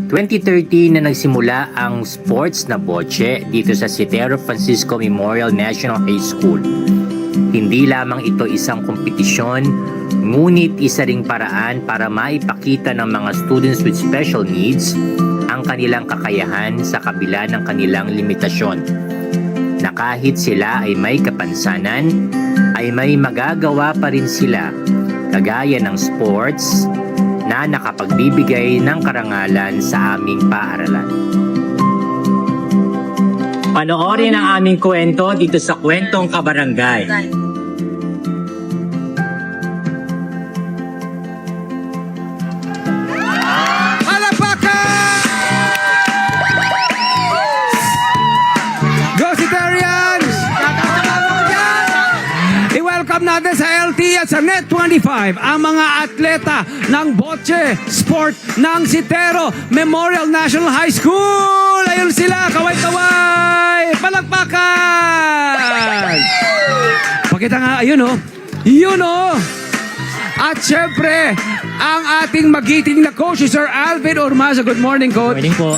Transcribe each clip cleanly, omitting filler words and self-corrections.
2013 na nagsimula ang sports na bocce dito sa Citero Francisco Memorial National High School. Hindi lamang ito isang kompetisyon, ngunit isa ring paraan para maipakita ng mga students with special needs ang kanilang kakayahan sa kabila ng kanilang limitasyon. Na kahit sila ay may kapansanan, ay may magagawa pa rin sila, kagaya ng sports na nakapagbibigay ng karangalan sa aming paaralan. Panoorin ang aming kwento dito sa Kwentong Kabarangay. Palakpakan! Go Citarians! I-welcome natin sa LT at sa Net25 ang mga atleta ng bocce sport ng Citero Memorial National High School. Ayun sila, kaway-kaway! Palakpakan! Pakita nga, ayun oh. Yun oh! At syempre, ang ating magiting na coach, Sir Alvin Ormaza. Good morning, Coach. Morning po.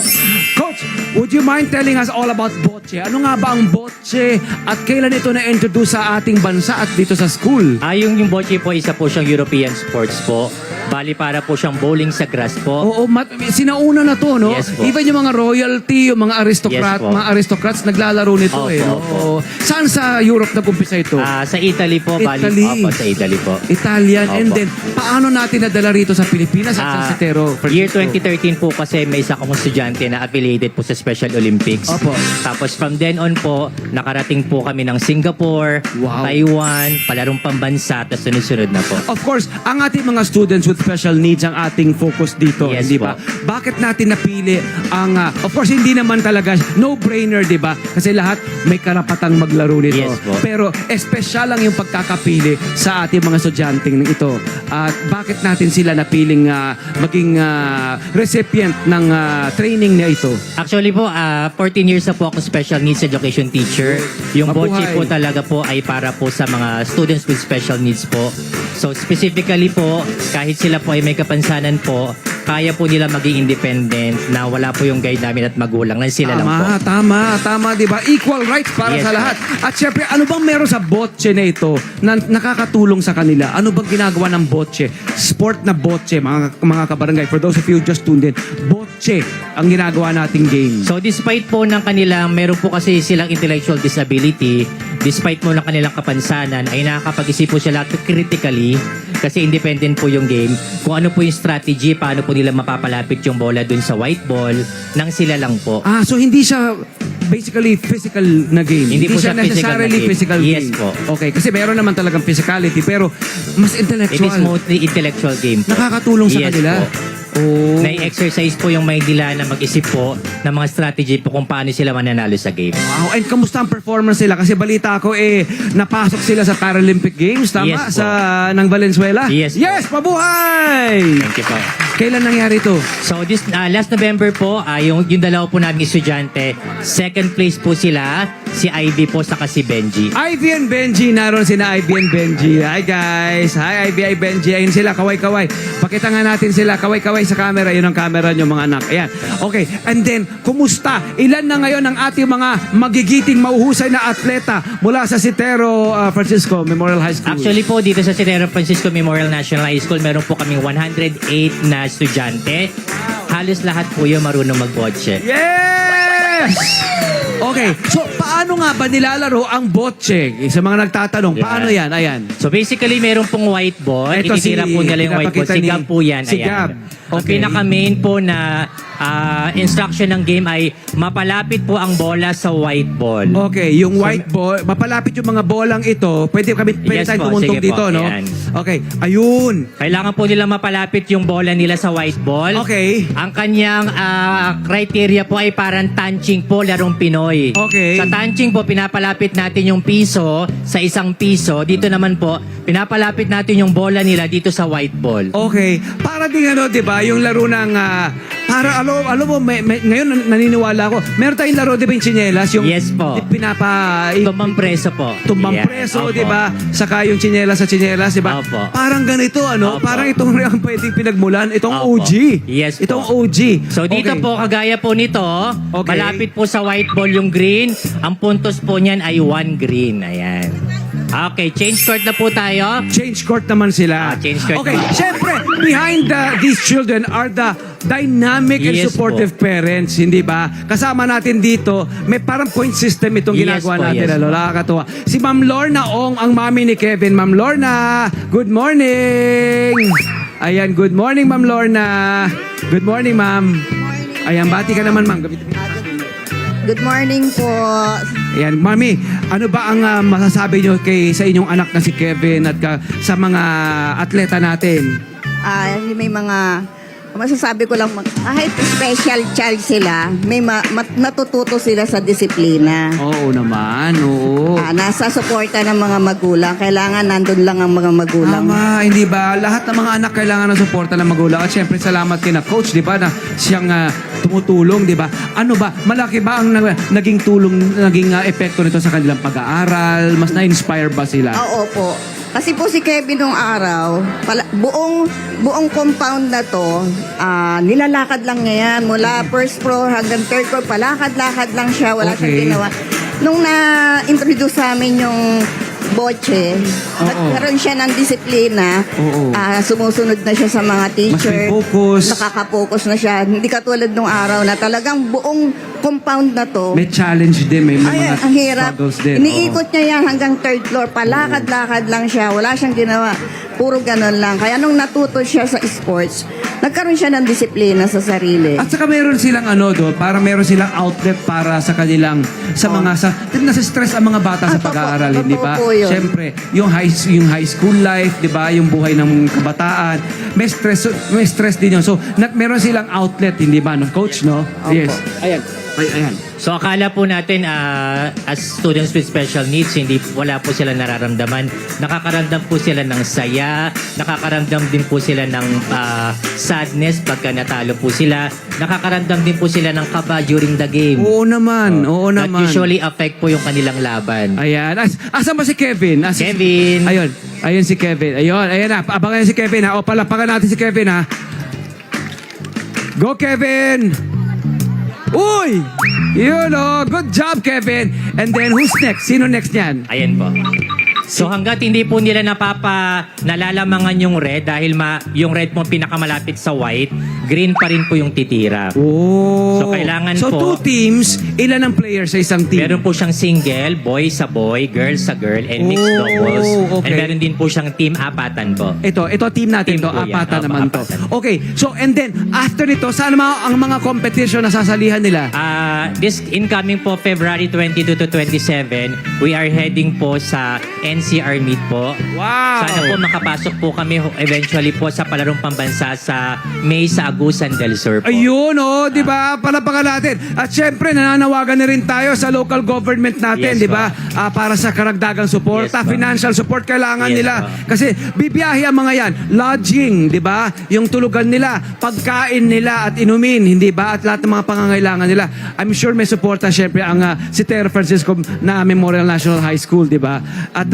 Coach, would you mind telling us all about bocce? Ano nga ba ang bocce at kailan ito na-introduce sa ating bansa at dito sa school? Yung bocce po, isa po siyang European sports po. Bali para po siyang bowling sa grass po. Oo, sinauna na to, no? Yes po. Even yung mga royalty, yung mga Yes po. mga aristocrats naglalaro nito Opo, eh. No? opo. Oo. Saan sa Europe nag-umpisa ito? Sa Italy po. Italy. Bali, opo, sa Italy po. Italian. And Opo. then, paano natin nadala rito sa Pilipinas at sa Citero? Year Francisco? 2013 po kasi may isa akong estudyante na affiliated po sa Special Olympics. Opo. Tapos from then on po, nakarating po kami ng Singapore, Wow. Taiwan, palarong pambansa, tapos sunod-sunod na po. Of course, ang ating mga students with special needs ang ating focus dito, Yes hindi ba? po. Bakit natin napili ang of course hindi naman talaga no-brainer, di ba? Kasi lahat may karapatang maglaro nito. Yes po. Pero espesyal lang yung pagkakapili sa ating mga estudyanteng ito. At bakit natin sila napiling maging recipient ng training na ito? Actually po, 14 years na po ako special needs education teacher. Yung Mabuhay. bocce po talaga po ay para po sa mga students with special needs po. So specifically po, kahit sila po ay may kapansanan po, kaya po nila maging independent na wala po yung guide namin at magulang na sila lang po. Tama, di ba? Equal rights para Yes sa po. lahat. At syempre, ano bang meron sa bocce na ito na nakakatulong sa kanila? Ano bang ginagawa ng bocce? Sport na bocce, mga kabarangay. For those of you who just tuned in, bocce ang ginagawa nating game. So despite po ng kanilang, meron po kasi silang intellectual disability, despite po ng kanilang kapansanan, ay nakakapag-isip po sila critically kasi independent po yung game. Kung ano po yung strategy, paano po nila mapapalapit yung bola dun sa white ball, nang sila lang po. So hindi siya basically physical na game. Hindi po siya necessarily physical na game. game. Yes po. Okay, kasi meron naman talagang physicality pero mas It is intellectual. mostly intellectual game po. Nakakatulong sa Yes kanila. po. Oh. Na-exercise po yung mind nila na mag-isip po ng mga strategy po kung paano sila mananalo sa game. Wow, and kamusta ang performance nila? Kasi balita ko napasok sila sa Paralympic Games, tama? Yes po. Sa ng Valenzuela? Yes po. Yes, pabuhay! Thank you po. Kailan nangyari ito? So this last November po, yung dalawa po namin estudyante, second place po sila, si Ivy po saka si Benji. Ivy and Benji, naroon sina Ivy and Benji. Hi guys, hi Ivy, hi Benji. Ayun sila, kaway-kaway. Pakita nga natin sila, kaway-kaway sa camera. Yun ang camera nyo mga anak. Ayan. Okay, and then, kumusta? Ilan na ngayon ang ating mga magigiting, mauhusay na atleta mula sa Citero Francisco Memorial High School? Actually po, dito sa Citero Francisco Memorial National High School, meron po kaming 108 na estudyante. Halos lahat po yung marunong mag-bocce. Yes! Okay, so paano nga ba nilalaro ang bocce? Sa mga nagtatanong, Yeah. paano yan? Ayan. So basically, meron pong white ball. Ito Ititira po nila yung white ball. pinapakita Si ni- Gab po yan. si Ayan. Gab. Ang Okay. pinaka-main po na instruction ng game ay mapalapit po ang bola sa white ball. Okay, yung white ball, mapalapit yung mga bolang ito. Pwede Yes tayong po, tumuntong sige dito, po, no? ayan. Okay, ayun. Kailangan po nila mapalapit yung bola nila sa white ball. Okay. Ang kanyang criteria po ay parang tanching po, larong Pinoy. Okay. Sa tanching po, pinapalapit natin yung piso sa isang piso. Dito naman po, pinapalapit natin yung bola nila dito sa white ball. Okay. Para din ano, 'di ba, yung laro ng Para, alam mo, ngayon naniniwala ako. Meron tayong laro, di ba, yung tsinelas? Yung Yes po. Tumbang preso po. Tumbang Yeah. preso, Opo. di ba? Saka yung tsinelas sa tsinelas, di ba? Opo. Parang ganito, ano? Opo. Parang itong ang pwedeng pinagmulan. Itong Opo. OG. Yes po. Itong OG. So dito Okay. po, kagaya po nito, Okay. malapit po sa white ball yung green. Ang puntos po niyan ay 1 green. Ayan. Okay, change court na po tayo. Change court naman sila. Change court Okay, naman. syempre, behind these children are the dynamic and Yes supportive parents, hindi ba? Kasama natin dito, may parang point system itong Yes ginagawa po, natin. yes Ano, po. nakakatuwa. Si Ma'am Lorna Ong, ang mami ni Kevin. Ma'am Lorna, good morning! Ayan, good morning, Ma'am Lorna. Good morning, Ma'am. Ayan, bati ka naman, Ma'am. Good morning po. Ayan, Mami, ano ba ang masasabi nyo sa inyong anak na si Kevin at sa mga atleta natin? May mga masasabi ko lang, kahit special child sila, may natututo sila sa disiplina. Oo naman, oo. Nasa suporta ng mga magulang. Kailangan nandun lang ang mga magulang. Tama, hindi ba? Lahat ng mga anak kailangan ng suporta ng magulang. At syempre, salamat kina coach, di ba, na siyang tumutulong, di ba? Ano ba? Malaki ba ang naging tulong, naging epekto nito sa kanilang pag-aaral? Mas na-inspire ba sila? Oo po. Kasi po si Kevin nung araw, buong compound na to, nilalakad lang niya yan. Mula first floor hanggang third floor, palakad-lakad lang siya. Wala Okay. siyang ginawa. Nung na-introduce sa amin yung botche, nagkaroon siya ng disiplina. Oo. Sumusunod na siya sa mga teacher. Mas may focus. Nakaka-focus na siya. Hindi katulad nung araw na talagang buong compound na to. May challenge din, may Ay, mga ang hirap. struggles din. Iniikot niya yan hanggang third floor. Palakad-lakad lang siya. Wala siyang ginawa. Puro ganon lang. Kaya nung natuto siya sa sports, nagkaroon siya ng disiplina sa sarili. At saka meron silang parang meron silang outlet para sa kanilang nasa stress ang mga bata sa Totoo- pag-aaral, hindi ba? totoo po yun. Siyempre, yung high school life, 'di ba? Yung buhay ng kabataan, may stress din yun. So, meron silang outlet, hindi ba? No, coach, no? Yes. Ayan. Ayan. So akala po natin as students with special needs, wala po sila nararamdaman. Nakakaramdam po sila ng saya, nakakaramdam din po sila ng sadness pagka natalo po sila. Nakakaramdam din po sila ng kaba during the game. Oo naman. Oo That naman. usually affect po yung kanilang laban. Ayan. Asan ba si Kevin? Kevin. Ayun. Ayun si Kevin. Ayun. Ayan na. Abangan si Kevin, ha. O, palapakan natin si Kevin, ha. Go, Kevin! Uy! Yun, oh. Good job, Kevin. And then, who's next? Sino next niyan? Ayan po. So hanggat hindi po nila nalalamangan yung red dahil yung red mo pinakamalapit sa white, green pa rin po yung titira. Oh. So, kailangan So, po- 2 teams, ilan ang players sa isang team? Meron po siyang single, boy sa boy, girl sa girl, and mixed Oh, doubles. okay. And meron din po siyang team apatan po. Ito team natin Team to, po yan. apata Opo, naman to. apatan. Okay, so and then, after nito, saan ang mga competition na sasalihan nila? This incoming po February 22 to 27, we are heading po sa NCR meet po. Wow! Sana po makapasok po kami eventually po sa palarong pambansa sa May sa Agusan del Sur po. Ayun, oh, di ba? Palapakan natin. At syempre, nananawagan na rin tayo sa local government natin, Yes, di ba? Para sa karagdagang suporta, Yes, po. financial support kailangan Yes, nila. po. Kasi bibiyahe ang mga yan. Lodging, di ba? Yung tulugan nila, pagkain nila at inumin, hindi ba? At lahat ng mga pangangailangan nila. I'm sure may suporta syempre ang si Tero Francisco na Memorial National High School, di ba? At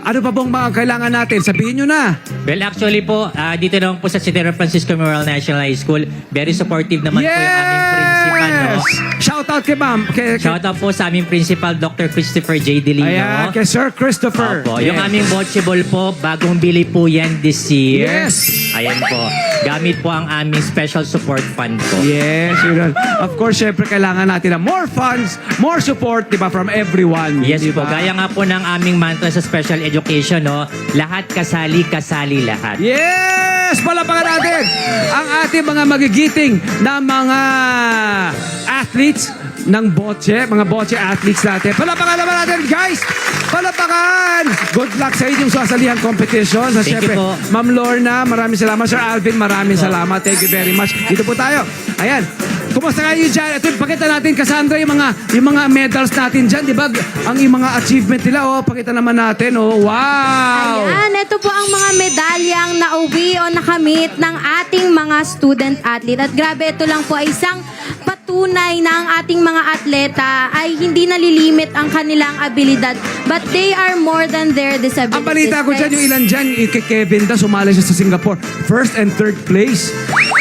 ano pa bang mga kailangan natin? Sabihin nyo na. Well, actually po, dito naman po sa Citero Francisco Memorial National High School, very supportive naman po yung aming principal, no? Shout out kay ma'am. Shout out po sa aming principal, Dr. Christopher J. Delino. Ayan, kay Sir Christopher. Opo, yung Yes. aming bocce ball po, bagong bili po yan this year. Yes. Ayan po. Gamit po ang aming special support fund po. Yes, yun. Of course, syempre kailangan natin ng more funds, more support, di ba, from everyone. Yes di po. ba? Gaya nga po ng aming mantra sa special education, no? Lahat kasali, kasali lahat. Yes! Palapakan natin ang ating mga magigiting na mga athletes ng botche, mga botche athletes natin. Palapakan naman natin, guys! Palapakan! Good luck sa inyong sasalihan competition. Sa Thank syempre, you po. Ma'am Lorna, maraming salamat. Sir Alvin, maraming salamat. Thank you very much. Dito po tayo. Ayan. Kumusta kayo dyan? Ito, pakita natin, Cassandra, yung mga medals natin dyan, di ba? Ang yung mga achievement nila, oh, pakita naman natin, oh. Wow! Ayan, ito po ang mga medalyang nauwi o nakamit ng ating mga student athlete. At grabe, ito lang po ay isang patunay na ang ating mga atleta ay hindi nalilimit ang kanilang abilidad, but they are more than their disabilities. Ang balita ko dyan, yung ilan dyan, kay Kevin da, sumali siya sa Singapore. First and third place.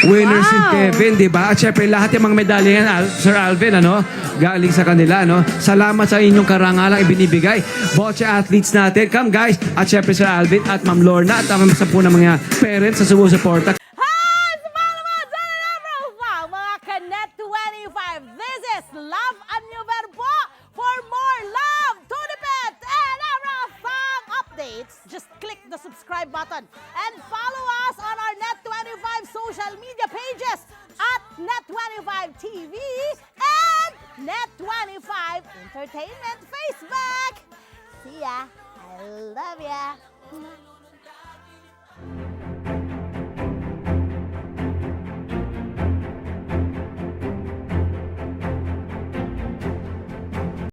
Winner si Wow. Kevin, di ba? At syempre, lahat yung mga medalya yan, Sir Alvin, ano? Galing sa kanila, ano? Salamat sa inyong karangalang ibinibigay. Bocce athletes natin. Come, guys. At syempre, Sir Alvin at Ma'am Lorna at ang sa po ng mga parents sa sumusuporta. Hi! Salamat sa Love, mga Kanet 25. This is Love and New Verbo. For more love, Tunipet, and Arafang updates, just click the subscribe button and follow us on our Net25 social media pages at Net25 TV and Net25 Entertainment Facebook. See ya. I love ya.